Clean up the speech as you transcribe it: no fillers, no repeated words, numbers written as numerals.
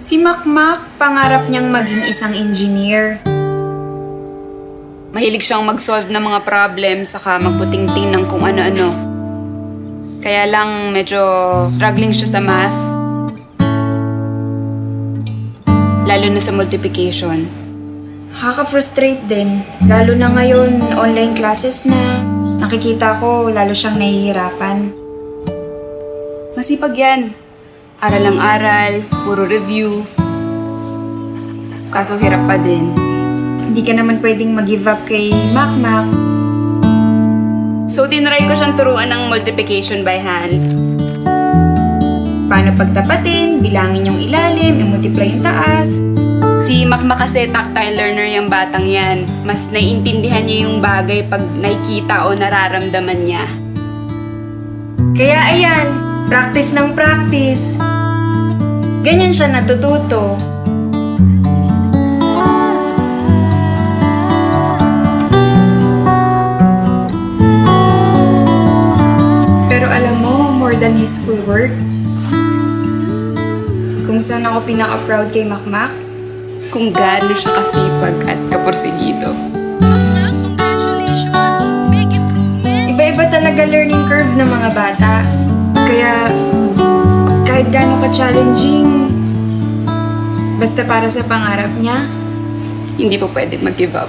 Si Makmak, pangarap niyang maging isang engineer. Mahilig siyang mag-solve ng mga problem saka magputingting ng kung ano-ano. Kaya lang medyo struggling siya sa math. Lalo na sa multiplication. Nakaka-frustrate din, lalo na ngayon online classes na. Nakikita ko lalo siyang nahihirapan. Masipag yan. Aral ang aral, puro review. Kaso hirap pa din. Hindi ka naman pwedeng mag-give up kay Makmak. So tinry ko siyang turuan ng multiplication by hand. Paano pagtapatin, bilangin yung ilalim, i-multiply yung taas. Si Makmak kasi tactile learner yung batang yan. Mas naiintindihan niya yung bagay pag nakikita o nararamdaman niya. Kaya ayan, practice ng practice. Ganyan siya natututo. Pero alam mo, more than his schoolwork, kung saan ako pinaka-proud kay Makmak, Kung gaano siya kasipag at kaporsigido. Congratulations! Big improvement! iba-iba talaga learning curve ng mga bata. Kaya, kahit gaano ka-challenging, basta para sa pangarap niya, Hindi po pwede mag-give up.